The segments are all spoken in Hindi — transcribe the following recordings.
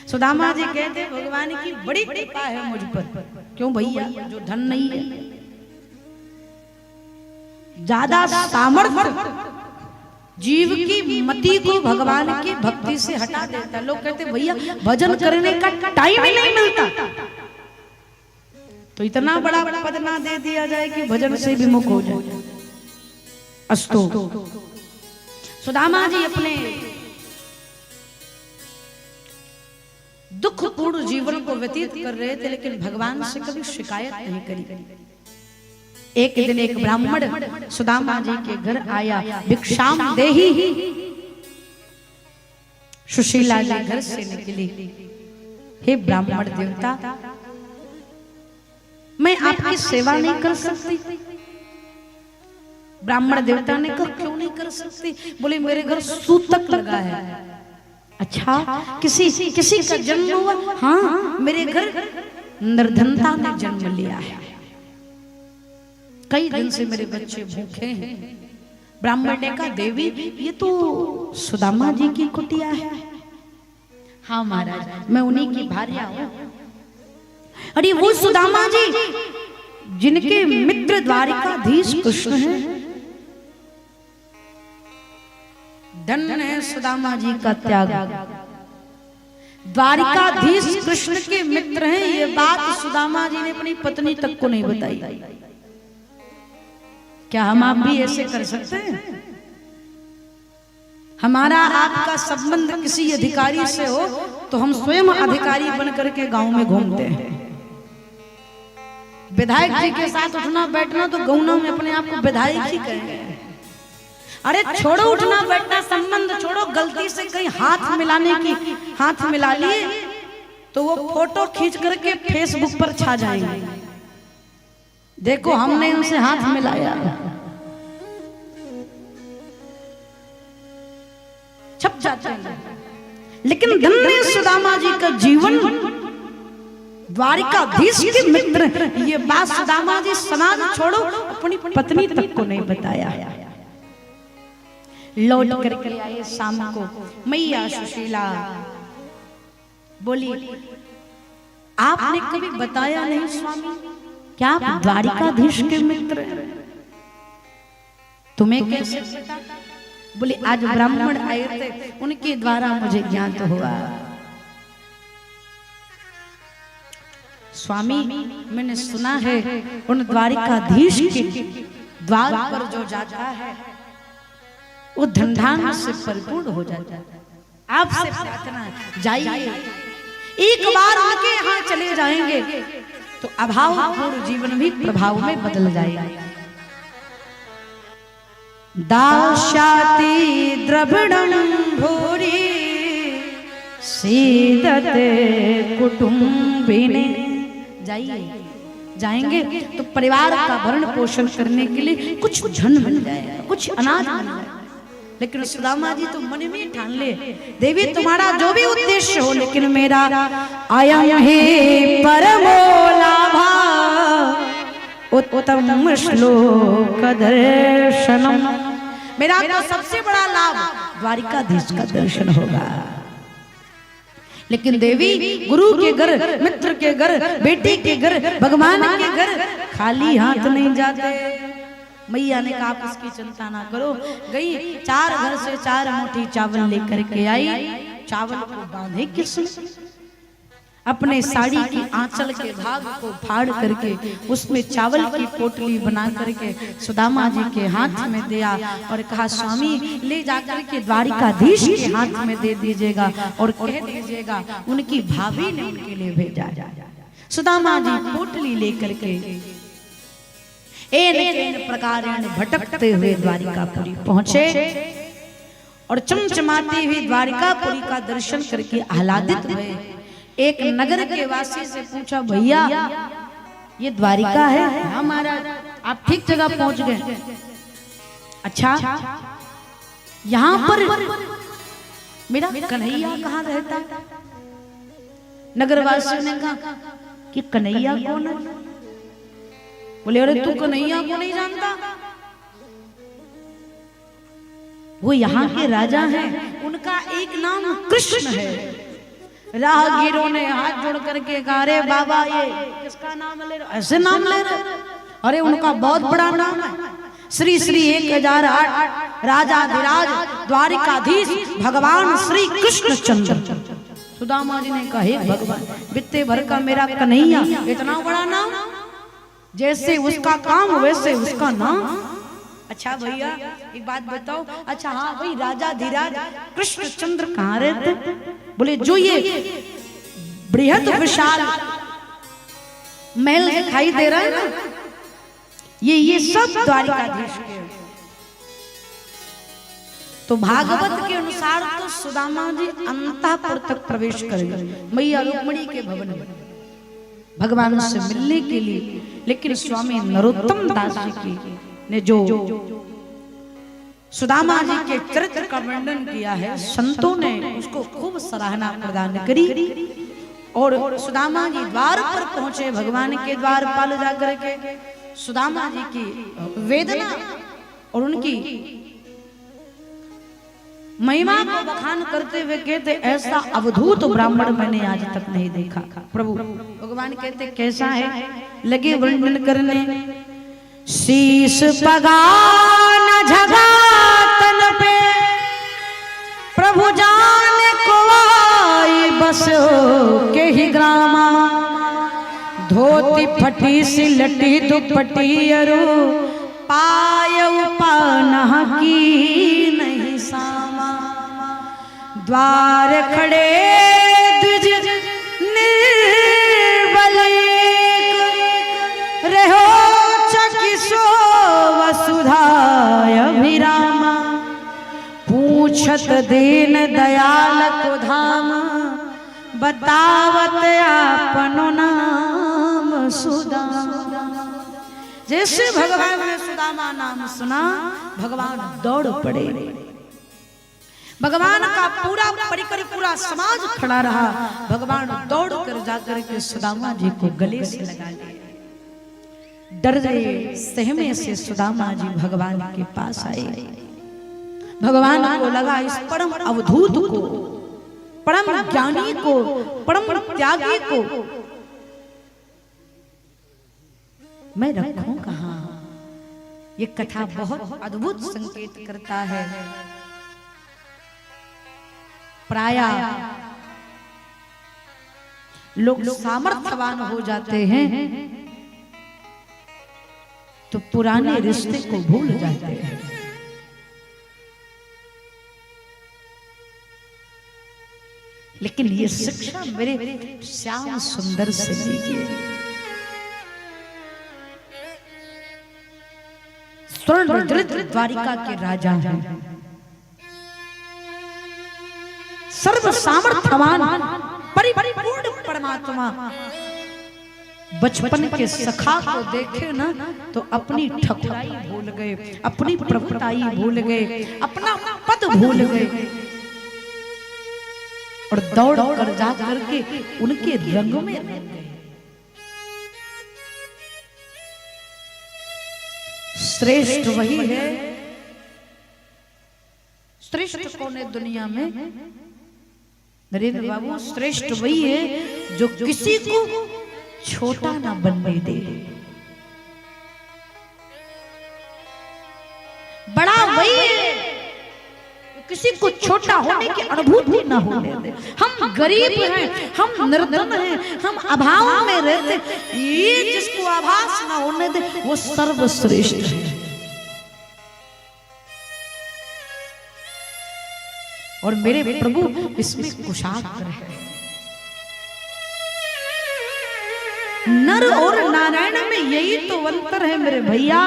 सुदामा जी कहते भगवान की बड़ी कृपा है मुझ पर। क्यों भैया? जो धन नहीं है, ज्यादा सामर्थ्य जीव की मति को भगवान की भक्ति से हटा देता। लोग कहते भैया भजन करने का टाइम ही नहीं मिलता, तो इतना बड़ा पद ना दे दिया जाए कि भजन से विमुख हो जाए। अस्तु सुदामा जी अपने दुखपूर्ण जीवन को व्यतीत कर रहे थे, लेकिन भगवान से कभी शिकायत नहीं करी। एक दिन एक ब्राह्मण सुदामा जी के घर आया, भिक्षाम देहि। सुशीला जी घर से निकली, हे ब्राह्मण देवता, मैं आपकी सेवा नहीं कर सकती। ब्राह्मण देवता ने कहा क्यों नहीं कर सकती? बोले मेरे घर सूतक लगा है। अच्छा, किसी का जन्म हुआ? हाँ, मेरे घर निर्धनता ने जन्म लिया है, कई दिन से मेरे बच्चे भूखे हैं। ब्राह्मण ने कहा देवी ये तो सुदामा जी की कुटिया है। हाँ महाराज, मैं उन्हीं की भार्या हूँ। अरे वो सुदामा जी जिनके मित्र द्वारिकाधीश कृष्ण हैं। धन्य है सुदामा जी का त्याग। द्वारिकाधीश कृष्ण के मित्र हैं, ये बात सुदामा जी ने अपनी पत्नी तक को नहीं बताई। क्या हम आप भी ऐसे कर सकते हैं? हमारा आपका संबंध किसी अधिकारी से हो तो हम स्वयं अधिकारी बनकर के गांव में घूमते हैं। विधायक जी के साथ उठना बैठना तो गौना में अपने आप को विधायक ही कहेंगे। अरे छोड़ो उठना बैठना, संबंध छोड़ो, गलती से कहीं हाथ मिलाने की हाथ मिला लिए तो वो फोटो खींच करके फेसबुक पर छा जाएंगे, देखो हमने उनसे हाथ मिलाया। छप जाते हैं। लेकिन धन्य सुदामा जी का जीवन, द्वारिकाधीश के मित्र, ये बात सुदामा जी समाज छोड़ो अपनी पत्नी तक को नहीं बताया। लौट करके आए शाम को, मैया सुशीला बोली आपने कभी बताया नहीं स्वामी, क्या आप द्वारिकाधीश के मित्र हैं? तुम्हें कैसे पता? बोले आज ब्राह्मण आए थे, उनके द्वारा मुझे ज्ञात हुआ। स्वामी मैंने सुना है उन द्वारिकाधीश के द्वार पर जो जाता है वो धन से परिपूर्ण हो जाता है। आपसे प्रार्थना है जाइए, एक बार आके यहाँ चले जाएंगे तो अभावपूर्ण जीवन भी प्रभाव में बदल जाएगा। दास्याति द्रविणं भूरि सीदते कुटुंबिने। जाइए, जाएंगे तो परिवार का भरण पोषण करने के लिए कुछ धन मिल जाएगा, कुछ अनाज मिल जाएगा। लेकिन सुदामा जी तो मन में ठान ले, देवी तुम्हारा जो भी उद्देश्य हो, लेकिन मेरा आयम हे परमो लाभा उत्तम श्लोक दर्शनम। मेरा तो सबसे बड़ा लाभ द्वारिकाधीश का दर्शन होगा। लेकिन देवी गुरु के घर, मित्र के घर, बेटी के घर, भगवान के घर खाली हाथ नहीं जाते। मैया ने कहा आप इसकी चिंता ना करो। गई 4 घर से 4 मुट्ठी चावल लेकर के आई। चावल को बांधे किसने? अपने साड़ी की आंचल के भाग को फाड़ करके उसमें चावल की पोटली बना करके सुदामा जी के हाथ में दिया और कहा स्वामी ले जाकर के द्वारिकाधीश के हाथ में दे दीजिएगा और कह दीजिएगा उनकी भाभी ने उनके लिए भेजा। सुदामा जी पोटली लेकर के इन प्रकार भटकते हुए द्वारिकापुरी पहुंचे और चमचमाती हुई द्वारिकापुरी का दर्शन करके आह्लादित हुए। एक नगर के वासी से पूछा भैया ये द्वारिका है? हाँ महाराज, आप ठीक जगह पहुंच गए। अच्छा यहाँ पर मेरा कन्हैया कहाँ रहता है? नगरवासियों ने कहा कि कन्हैया कौन है? बोले अरे तू कन्हैया को नहीं जानता? वो यहाँ के राजा हैं, उनका एक नाम कृष्ण है। राहगीरों ने हाथ जोड़ करके कहा, अरे बाबा ये किसका नाम ले रहे, ऐसे नाम ले रहे, अरे उनका बहुत बड़ा नाम है, श्री श्री 1008 राजाधिराज द्वारिकाधीश भगवान श्री कृष्ण चंद्र। सुदामा जी ने कहा, हे भगवान, बित्ते भर का मेरा कन्हैया, इतना बड़ा नाम, जैसे उसका काम वैसे उसका नाम। अच्छा भैया एक बात बताओ, अच्छा हाँ भाई राजाधिराज कृष्ण चंद्र कहाँ रहते? बोले जो ये बृहद विशाल महल दिखाई दे रहा है ना, ये सब द्वारिकाधीश के। तो भागवत के अनुसार तो सुदामा जी अंतःपुर तक प्रवेश करेंगे मैया रुक्मिणी के भवन में भगवान से मिलने के लिए। लेकिन स्वामी नरोत्तम दास जी ने जो सुदामा जी के चरित्र का वर्णन किया है, संतों ने उसको खूब सराहना प्रदान करी। और सुदामा जी द्वार पर पहुंचे, भगवान के द्वार पाल जाकर के सुदामा जी की वेदना और उनकी महिमा को बखान करते हुए कहते, ऐसा अवधूत ब्राह्मण मैंने आज तक नहीं देखा। प्रभु भगवान कहते कैसा है, लगे वर्णन करने, शीश पगान झगा तन पे प्रभु जान को आई बस के ही ग्रामा, धोती फटी सी लटी दुपट्टी अरु पाय पाना की नहीं सामा, द्वार खड़े द्विज निर्बल रहो चकिसो वसुधाय अभिरामा, पूछत दीन दयाल को धाम, बतावत आपनो नाम सुदामा। जैसे भगवान ने सुदामा नाम सुना, भगवान दौड़ पड़े। भगवान का पूरा परिकर पूरा समाज खड़ा रहा। भगवान दौड़ कर जाकर के सुदामा जी को गले से लगा लिया। डर गए, सहमे से सुदामा जी भगवान के पास आए। भगवान को लगा इस परम अवधूत को, परम ज्ञानी को, परम त्यागी को मैं रखूं कहां। ये कथा बहुत अद्भुत संकेत करता है। प्राय लोग सामर्थ्यवान हो जाते हैं तो पुराने रिश्ते को भूल जाते हैं। लेकिन ये शिक्षा मेरे श्याम सुंदर से लीजिए। स्वर्णदृत द्वारिका के राजा हैं, सर्व सामर्थ्यवान परिपूर्ण परमात्मा। बचपन के सखा को देखे ना तो अपनी ठकुराई भूल गए, अपनी प्रभुताई भूल गए, अपना पद भूल गए और दौड़ कर जा करके उनके रंग में रंग गए। श्रेष्ठ वही है, श्रेष्ठ कौन है दुनिया में नरेंद्र बाबू? श्रेष्ठ वही है जो किसी को छोटा ना बनने दे, बड़ा वही है किसी को छोटा होने की अनुभूति ना होने दे। हम गरीब हैं, हम निर्धन हैं, हम अभाव में रहते, ये जिसको आभास ना होने दे वो सर्वश्रेष्ठ है। और मेरे प्रभु इसमें कुशाग्र है। नर और नारायण में यही तो अंतर है मेरे भैया।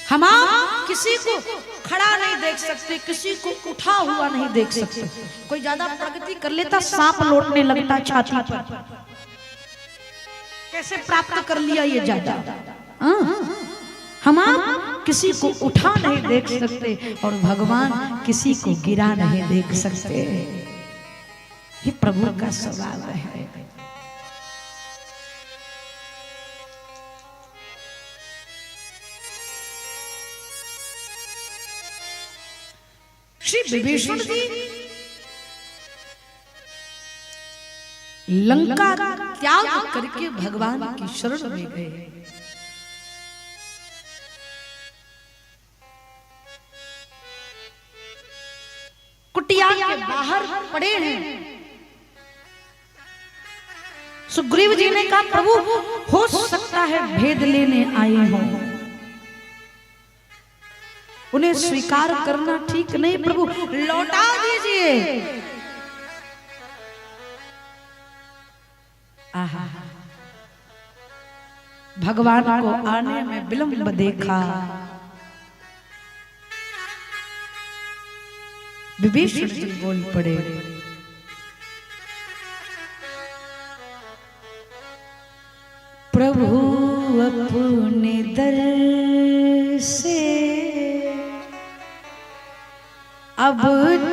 हम किसी को खड़ा नहीं देख सकते, किसी को उठा हुआ नहीं देख सकते। कोई ज्यादा प्रगति कर लेता सांप लौटने लगता छाती पर, कैसे प्राप्त कर लिया ये ज्यादा। हम किसी को उठा नहीं देख सकते और भगवान किसी को गिरा नहीं देख सकते। ये प्रभु का स्वभाव है। श्री विभीषण जी लंका त्याग करके भगवान की शरण में गए। कुटिया के बाहर पड़े हैं। सुग्रीव जी ने कहा प्रभु हो सकता है भेद लेने आए हो, उन्हें स्वीकार करना ठीक नहीं, प्रभु लौटा दीजिए। आहा, भगवान को आने में विलंब देखा। विभीषण जी बोल पड़े प्रभु अपने दर से अब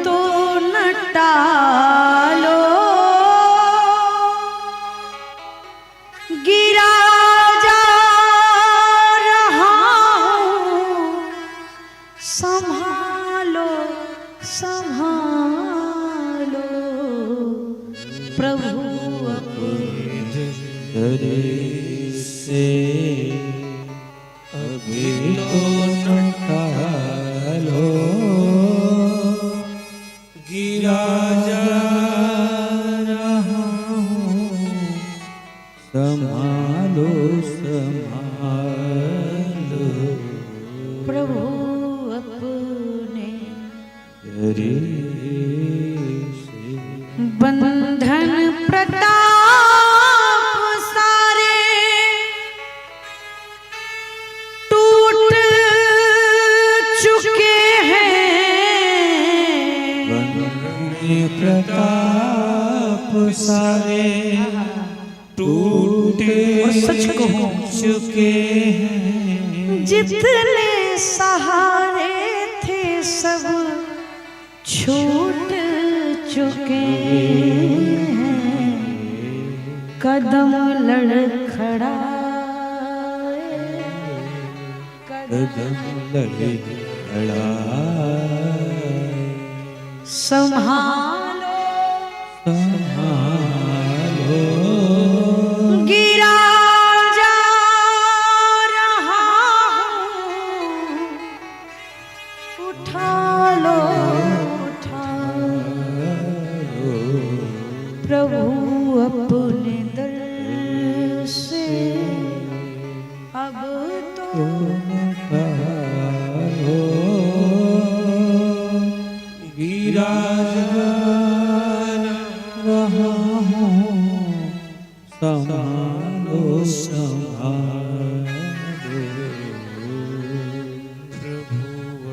तो न टालो, गिरा जा रहा हूं संभालो संभालो, प्रभु अपने से अभी तो न टालो, गिरा जा रहा हूं संभालो संभालो, प्रभु अपने दर से बंधन प्रताप प्रताप सारे टूटे सच कहो चुके हैं, जितने सहारे थे सब छूट चुके हैं, कदम लड़खड़ाए कदम लड़खड़ाए, संभालो संभालो, गिरा जा रहा हूं उठा लो उठा लो, प्रभु अपने दर से अब तो गिरा रहा हूं संभालो संभालो, प्रभु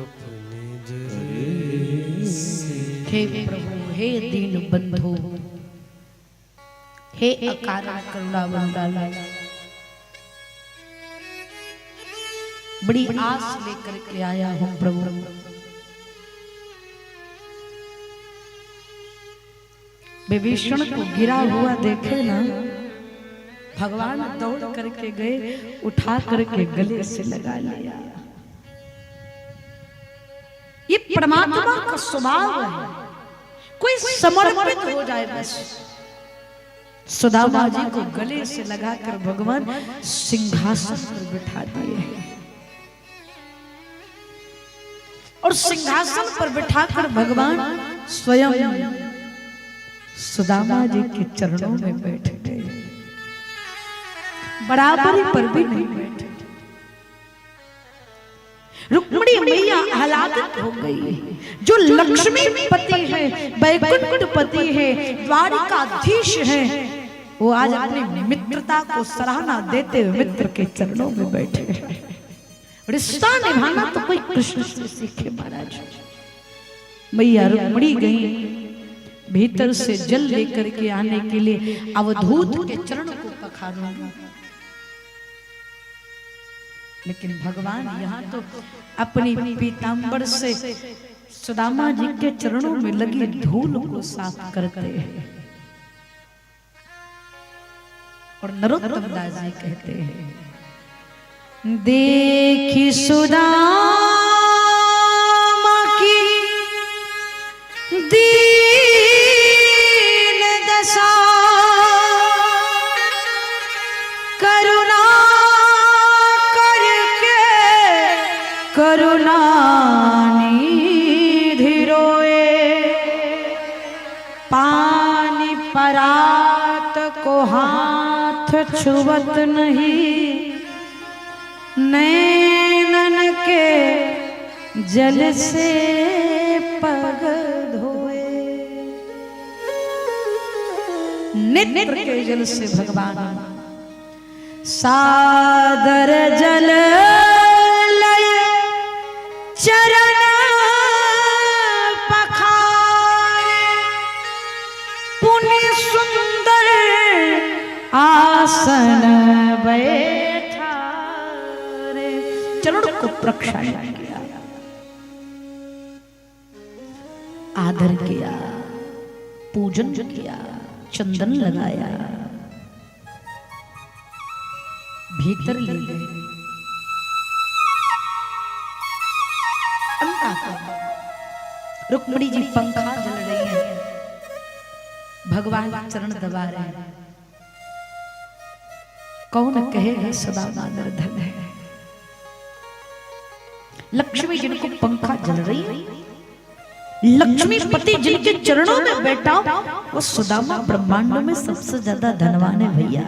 अपने दर से। हे प्रभु हे दीन बंधु हे अकारण करुणावन डाला, बड़ी आस लेकर के आया हूं प्रभु। विभीषण को गिरा हुआ देखे ना, भगवान दौड़ करके गए, उठा करके गले से लगा लिया। ये परमात्मा का स्वभाव है, कोई समर्पित हो जाए बस। सुदामा जी को गले से लगाकर भगवान सिंहासन पर बिठा दिए और सिंहासन पर बिठाकर भगवान स्वयं सुदामा जी के चरणों में बैठ गए, बराबरी पर भी नहीं बैठे। रुक्मिणी मैया आह्लादित हो गई, जो लक्ष्मी पति है, वैकुंठ पति है, द्वारिकाधीश है, वो आज अपनी मित्रता को सराहना देते हुए मित्र के चरणों में बैठे। रिश्ता निभाना तो कोई कृष्ण से सीखे महाराज। मैया रुक्मिणी गई, भीतर से जल लेकर के आने के लिए अवधूत के चरण को पखारूंगा, लेकिन भगवान यहाँ तो अपनी पीतांबर से सुदामा जी के चरणों में लगी धूल को साफ करते हैं। और नरोत्तम दास जी कहते हैं, देखी सुदामा की दीन दशा करुणा करके करुणा निधि रोए पानी परात को हाथ छुवत नहीं नैनन के जल से पग धोए नेत्र के जल से भगवान सादर जल लय चरण पखारे पुण्य सुंदर आसन बैठा रे चरण को प्रक्षालन किया आदर किया पूजन किया चंदन लगाया भीतर ले गए रुक्मणी जी पंखा जल रही है भगवान चरण दबा रहे हैं कौन कहेगा सदा निर्धन है लक्ष्मी जिनको पंखा जल रही है लक्ष्मी पति जिनके चरणों में बैठा वो सुदामा ब्रह्मांड में सबसे ज्यादा धनवान है भैया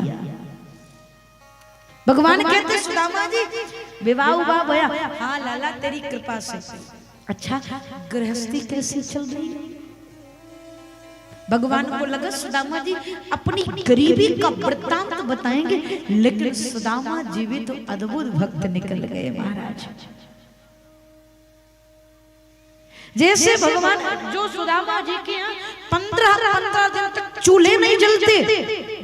भगवान कहते सुदामा जी विवाह हुआ भैया हाँ लाला तेरी कृपा से अच्छा गृहस्थी कैसी चल रही है भगवान को लगा सुदामा जी अपनी गरीबी का वृत्तांत बताएंगे लेकिन सुदामा जीवित तो अद्भुत भक्त निकल गए महाराज जैसे भगवान जो सुदामा जी के यहाँ 15 दिन तक चूल्हे नहीं जलते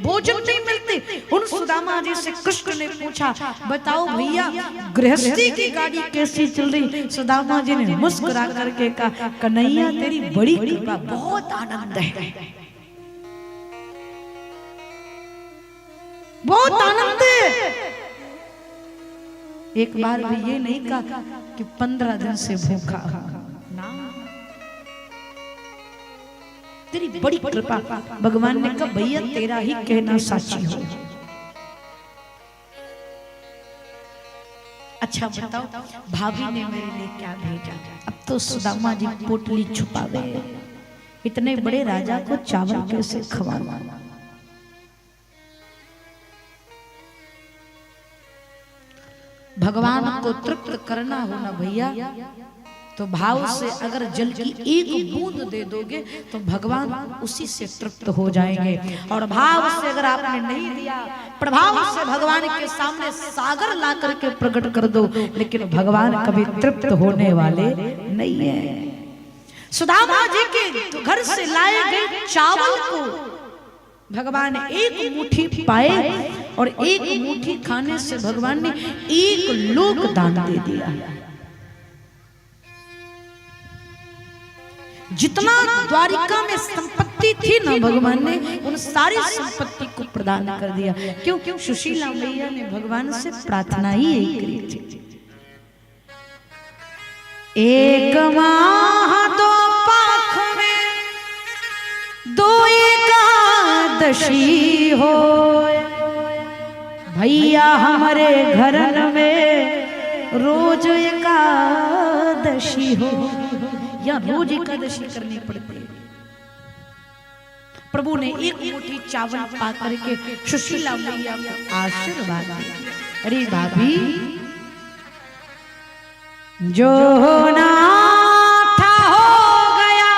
भोजन नहीं मिलते उन सुदामा जी से कृष्ण ने पूछा बताओ भैया गृहस्थी की गाड़ी कैसी चल रही सुदामा जी ने मुस्कुरा करके कहा कन्हैया तेरी बड़ी कृपा बहुत आनंद है बहुत आनंद है एक बार भी ये नहीं कहा कि 15 दिन से भूखा तेरी बड़ी कृपा भगवान ने कहा भैया तेरा ही कहना साची हो अच्छा बताओ भाभी ने मेरे लिए क्या भेजा अब तो सुदामा जी पोटली छुपा गए इतने बड़े राजा को चावल कैसे खवाना भगवान को तृप्त करना हो ना भैया तो भाव से अगर जल की एक बूंद दे दोगे तो भगवान उसी से तृप्त हो जाएंगे और भाव से अगर आपने नहीं दिया प्रभाव से भगवान के सामने सागर ला करके प्रकट कर दो लेकिन भगवान कभी तृप्त होने वाले नहीं है सुदामा जी के घर से लाए गए चावल को भगवान ने एक मुट्ठी पाए और एक मुट्ठी खाने से भगवान ने एक लोक दान दे दिया जितना द्वारिका में संपत्ति थी ना भगवान ने उन सारी संपत्ति को प्रदान कर दिया क्यों सुशीला मैया ने भगवान से प्रार्थना ही यही करी थी एक माह दो पाख में दो एकादशी हो भैया हमारे घर में रोज एकादशी हो या रोज एकादशी करनी पड़ती है प्रभु ने एक मुट्ठी चावल पा करके सुशीला मैया को आशीर्वाद दिया अरे भाभी जो नाथा हो गया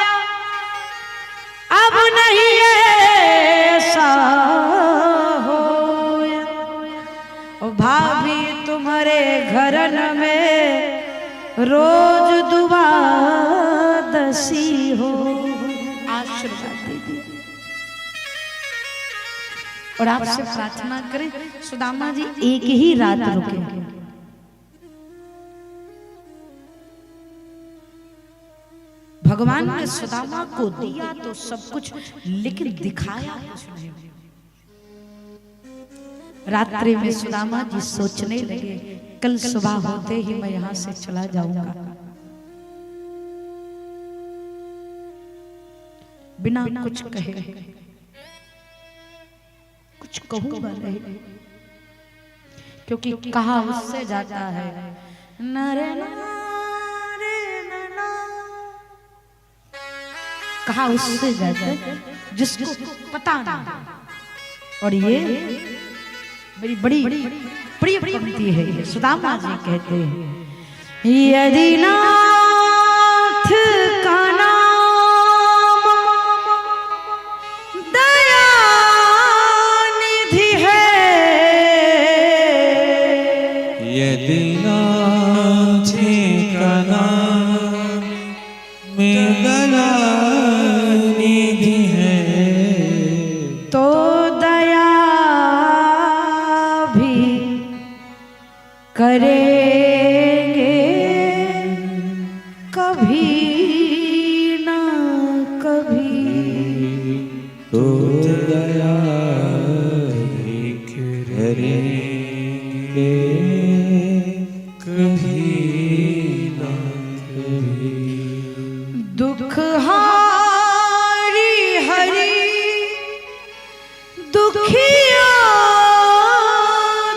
अब नहीं ऐसा हो भाभी तुम्हारे घर में रोज दुआदशी हो आशीर्वाद दे दी और आपसे प्रार्थना करें सुदामा जी एक ही रात रुके भगवान ने सुदामा को दिया तो सब कुछ लेकिन दिखाया कुछ नहीं रात्रि में सुदामा जी सोचने लगे कल सुबह होते ही मैं यहां से चला जाऊंगा बिना कुछ कहे कुछ कहूंगा नहीं, क्योंकि कहा उससे जाता है नरे नारे नना, कहा उससे जाता है जिसको पता ना। और ये मेरी बड़ी प्रिय पंक्ति है, ये सुदामा जी कहते हैं यदि नाथ का नाम दयानिधि है, यदि नाथ का नाम दयानिधि है, तो दया भी करेंगे कभी ना कभी। तो दया भी करेंगे कभी ना कभी। दुख हारी हरि दुखिया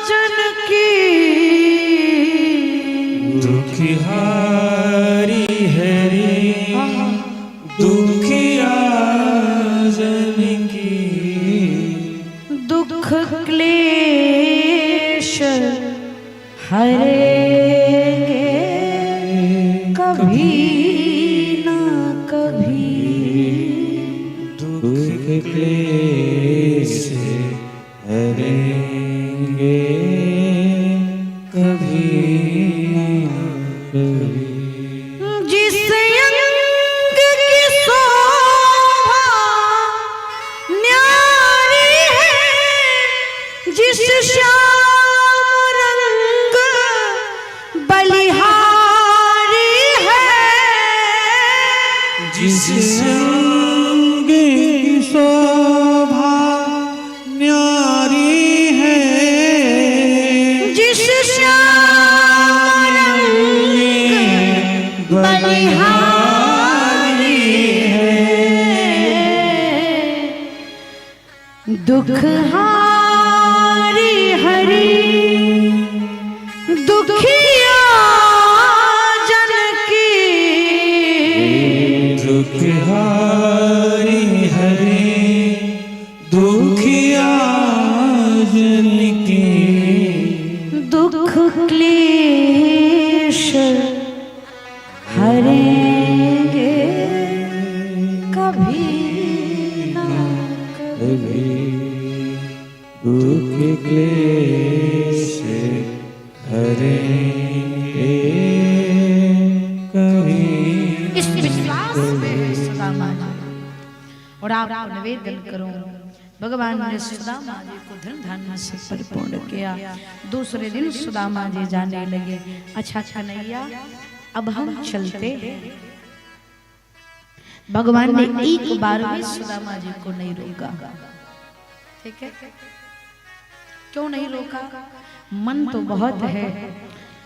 जन की, दुखिहारी हरि दुखिया जन की, दुख क्लेश हरेंगे कभी ना कभी। दुख क्लेश हरेंगे कभी ना कभी। जिस अंग की शोभा न्यारी है, जिस श्याम रंग बलिहारी है, जिस अंग की शोभा न्यारी है, जिस श्याम रंग बलिहारी है, दुख हारी हरि दुखिया जन की, दुखिहारी हरि दुखिया जन की, दुख क्लेश हरेंगे कभी ना कभी। दुख क्लेश हरेंगे कभी। इस विश्वास में सुदामा जी, और आप निवेदन करूं भगवान ने सुदामा जी को धन धान्य से परिपूर्ण किया। दूसरे दिन सुदामा जी जाने लगे, अच्छा कन्हैया अब हम चलते हैं। भगवान ने एक बार भी सुदामा जी को नहीं रोका, ठीक है? क्यों नहीं रोका? मन तो बहुत है,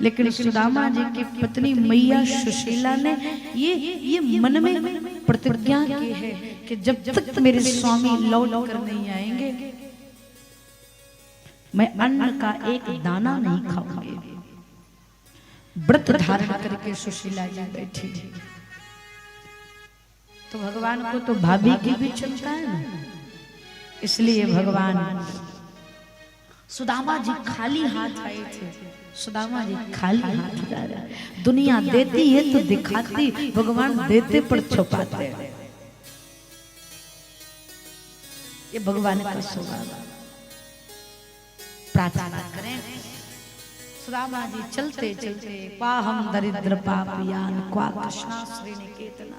लेकिन सुदामा जी की पत्नी मैया सुशीला ने ये मन में प्रतिज्ञा की है कि जब तक मेरे स्वामी लौट कर नहीं आएंगे मैं अन्न का एक दाना नहीं खाऊंगी। व्रत धारण करके सुशीला जी बैठी, तो भगवान को तो भाभी की भी चिंता है ना, इसलिए भगवान सुदामा जी खाली हाथ आए थे। सुदामा जी खाली हाथ जा रहे, दुनिया देती है तो दिखाती, भगवान देते पर छुपाते। ये भगवान का स्वभाव। प्रार्थना करें सुदामा जी चलते चलते पाहम दरिद्र पापियान क्वा कृष्णा श्री निकेतना,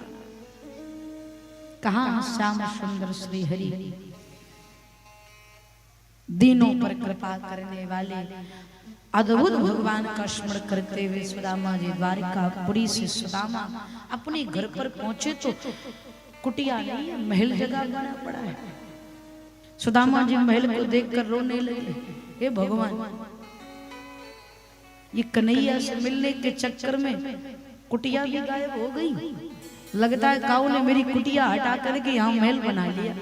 कहाँ श्याम सुंदर श्री हरि दीनों पर कृपा करने वाले अद्भुत भगवान का स्मरण करते हुए सुदामा जी द्वारिकापुरी से सुदामा अपने घर पर पहुंचे तो कुटिया नहीं है, महल जगह बना पड़ा है। सुदामा जी महल को देखकर रोने लगे, हे भगवान ये कन्हैया से मिलने के चक्कर में कुटिया भी गायब हो गई, लगता है काऊ ने मेरी कुटिया हटा करके यहाँ महल बना लिया।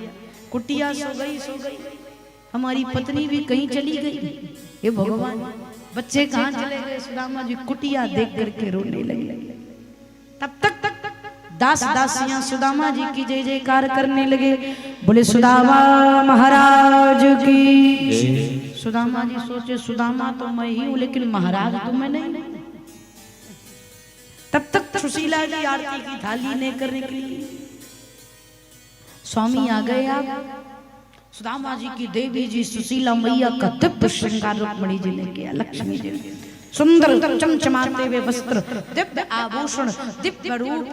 कुटिया सो गई हमारी पत्नी भी कहीं चली गई। हे भगवान, बच्चे कहाँ चले गए? सुदामा जी कुटिया देख करके रोने लगे। तब तक दास दासियां सुदामा जी की जय जयकार करने लगे। बोले सुदामा महाराज की। सुदामा जी सोचे सुदामा तो मैं ही हूं, लेकिन महाराज तो मैं नहीं। तब तक सुशीला जी आरती की थाली लेकर निकली। स्वामी आ गए। आप सुदामा जी की देवी जी सुशीला मैया का दिव्य श्रृंगार रुक्मिणी जी ने किया। लक्ष्मी जी सुंदर चमचमाते हुए वस्त्र, दिव्य आभूषण, दिव्य रूप।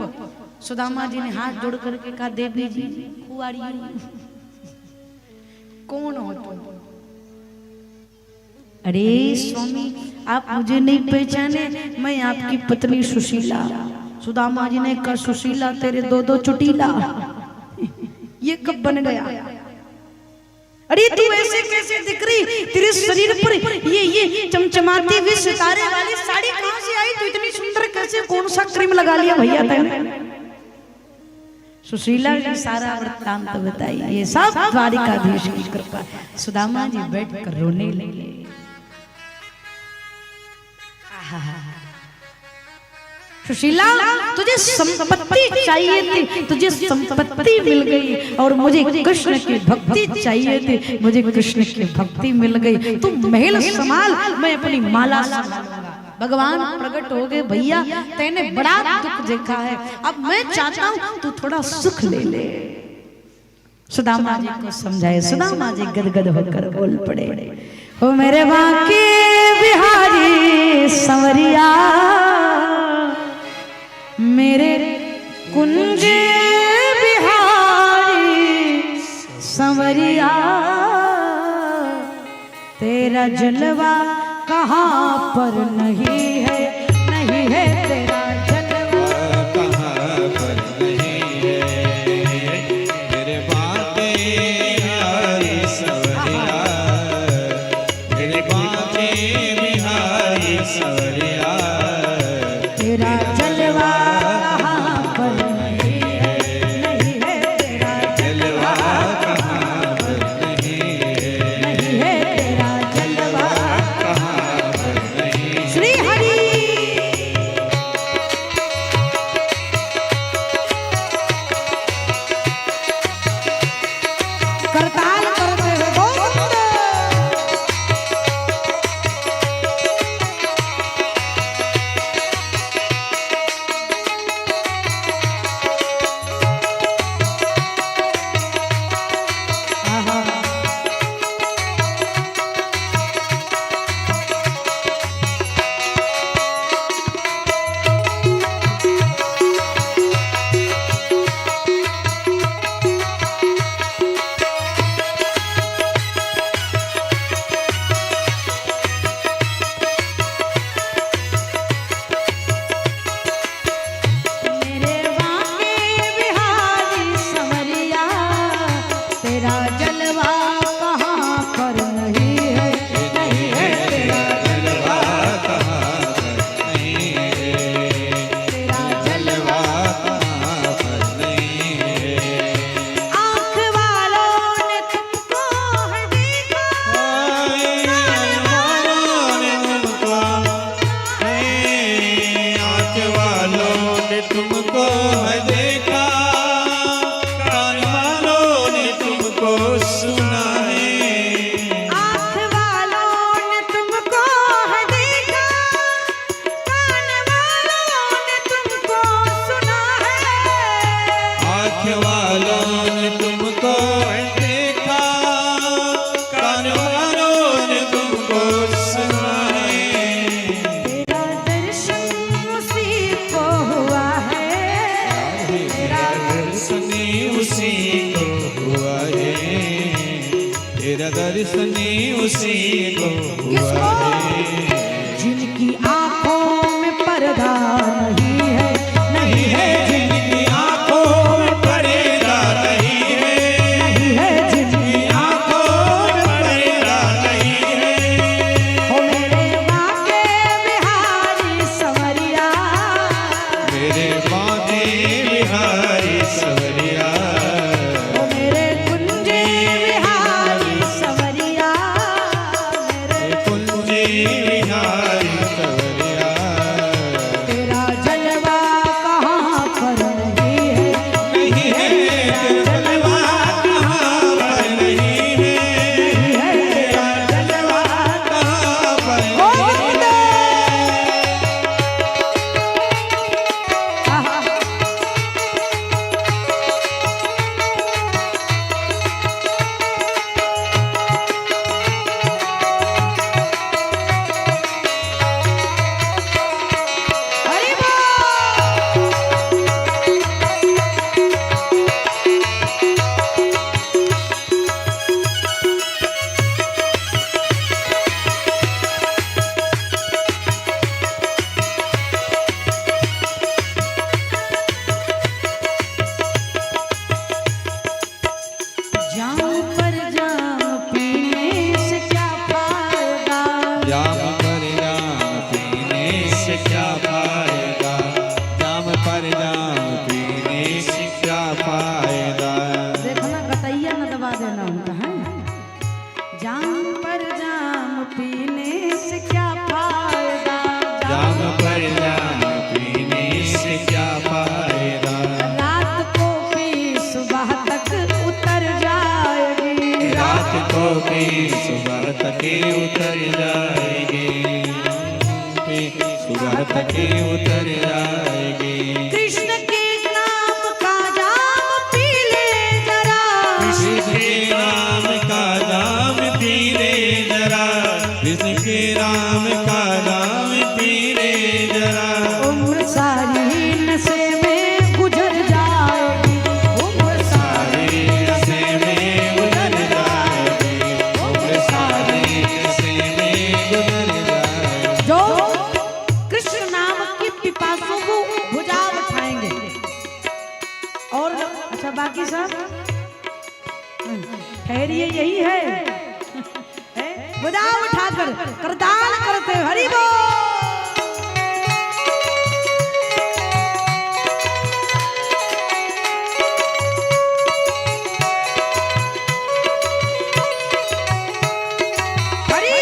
सुदामा जी ने हाथ जोड़ करके कहा, देवी जी हु आर यू? कौन हो तुम? अरे स्वामी, आप मुझे नहीं पहचाने? मैं आपकी पत्नी सुशीला। सुदामा जी ने कहा, सुशीला तेरे दो चुटीला ये कब बन गया? अरे तू ऐसे कैसे दिख रही? तेरे शरीर पर ये चमचमाती हुई सितारे वाली साड़ी कहां से आई? तू इतनी सुंदर कैसे? कौन सा क्रीम लगा लिया भैया तूने? सुशीला जी सारा वृत्तांत बताई। ये सब द्वारिकाधीश की कृपा। सुदामा जी बैठकर रोने लगे। सुशीला, तुझे संपत्ति चाहिए थी, तुझे संपत्ति मिल गई, और मुझे कृष्ण की भक्ति चाहिए थी, मुझे कृष्ण की भक्ति मिल गई। तू महल संभाल, मैं अपनी माला संभालूंगा। भगवान प्रकट हो गए। भैया तैने बड़ा दुख देखा है, अब मैं चाहता हूं तू थोड़ा सुख ले ले। सुदामा जी को समझाए। सुदामा जी गदगद होकर बोल पड़े, हो मेरे बांके बिहारी संवरिया, मेरे कुंज बिहारी संवरिया, तेरा जलवा कहाँ पर नहीं है, नहीं है तेरा जलवा कहाँ पर नहीं है, मेरे बांके बिहारी संवरिया, मेरे बांके बिहारी संवरिया, तेरा जलवा कहाँ पर नहीं है, नहीं है तेरा जलवा कहाँ पर नहीं है, नहीं है तेरा जलवा। कहाँ पर नहीं। श्री हरि करताल करते हुए गोविंद। आहा। मेरे बांके बिहारी संवरिया, तेरा जलवा कहाँ पर नहीं है, नहीं है तेरा जलवा कहाँ पर नहीं है, तेरा जलवा। कहाँ पर नहीं है। आँख वालों ने तुमको है देखा, आँख वालों ने तुमको है देखा, कान वालों ने तुमको सुना है। आँख वालों ने तुमको है देखा, कान वालों ने तुमको सुना है। आँख वालों ने तुमको है देखा, कान वालों ने तुमको सुना है। तेरा दर्शन उसी को हुआ है, तेरा दर्शन उसी को हुआ है, तेरा दर्शन उसी को हुआ है। जिनकी आंखों में पर्दा नहीं है, नहीं है जिनकी आँखों में पर्दा नहीं है, नहीं है जिनकी आँखों में पर्दा नहीं है। हो मेरे बांके बिहारी संवरिया, मेरे बांके बिहारी फायदा। देखो ना गटैया न दबा देना उनका है। जाम पर जाम पीने से क्या फायदा, जाम पर जाम पीने से क्या फायदा। रात को पी सुबह तक उतर जाएगी, रात को पी सुबह तक उतर जाएगी, सुबह तक उतर जाएगी। कृष्ण के नाम का जाम पी ले जरा, कृष्ण के नाम का जाम पी ले जरा, कृष्ण के नाम का जाम पी ले जरा। उम्र सारी नशे में गुजर जाएगी, उम्र सारी नशे में गुजर जाएगी, उम्र सारी नशे में गुजर जाएगी। जो कृष्ण नाम की पिपासु को भुजा उठाएंगे। और अच्छा बाकी सब ठहरिए, यही है भुजा उठाकर करताल करते हरि बोल। हरि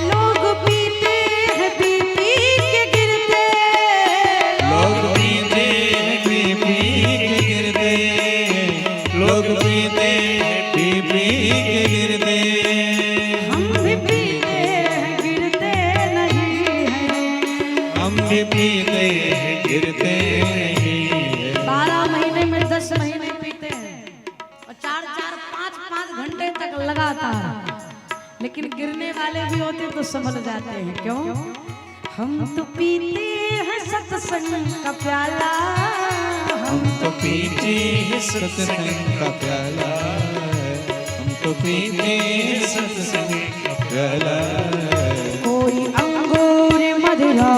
लोग पीते हैं पी पी के गिरते, लोग पीते पी पी के गिरते, लोग पीते पी पी के गिरते। हम भी पीते हैं गिरते नहीं हैं। हम भी पीते गिरते नहीं हैं। 12 महीने में 10 महीने पीते हैं और 4-4 5-5 घंटे तक लगातार। लेकिन गिरने वाले भी होते तो संभल जाते हैं। क्यों? हम तो पीते हैं सत्संग का प्याला, हम तो पीते हैं सत्संग का प्याला, हम तो पीते हैं सत्संग का प्याला। कोई अंगूर मदिरा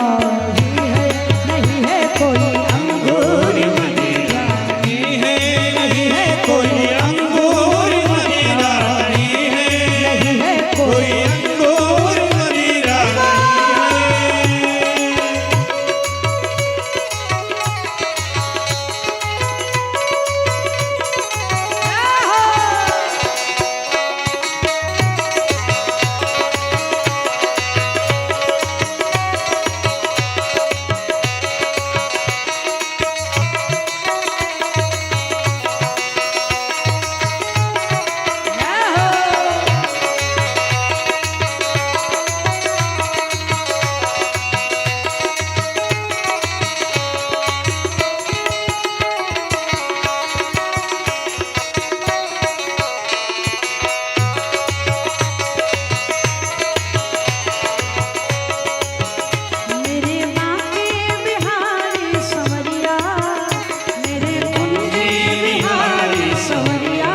नहीं है, नहीं है कोई अंगूर मदिरा, नहीं है, नहीं है कोई अंगूर मदिरा, नहीं है, नहीं है कोई अंगूर मदिरा। मेरे बाके बिहारी सवरिया, मेरे कुंजे बिहारी सवरिया,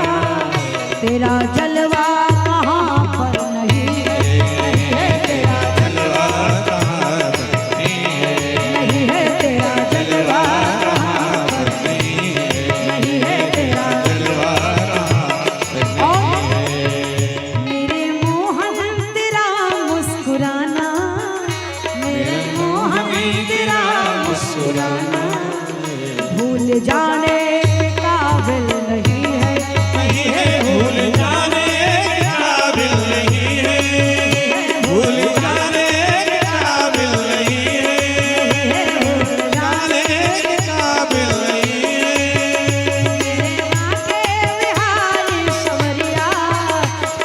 तेरा जलवा कहाँ पर नहीं है, नहीं है तेरा जलवा कहाँ पर नहीं है, नहीं है तेरा जलवा कहाँ पर नहीं है, नहीं है तेरा। जलवा कहाँ पर नहीं है। मेरे मोहन तेरा मुस्कुराना, मेरे मोहन तेरा मुस्कुराना, भूल जाने के काबिल नहीं है, नहीं है भूल जाने के काबिल नहीं है, भूल जाने के काबिल नहीं है, भूल जाने के काबिल नहीं है। मेरे बाके बिहारी सवरिया,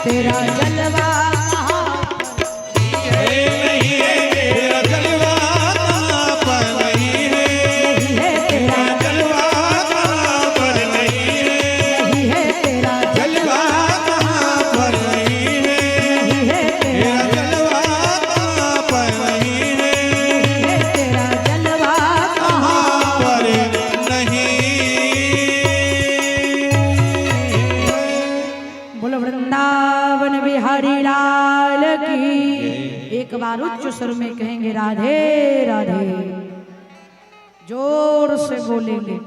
तेरा जलवा कहाँ नहीं है, तेरा जलवा कहाँ पर नहीं है, नहीं है तेरा जलवा हरि लाल की। एक बार उच्च स्वर में कहेंगे राधे राधे, जोर से बोलेंगे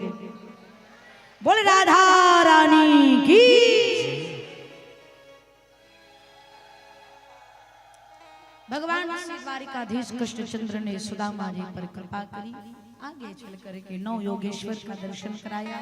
बोले राधा रानी की। भगवान श्री द्वारिकाधीश कृष्णचंद्र ने सुदामा जी पर कृपा करी, आगे चल करके 9 योगेश्वर का दर्शन कराया।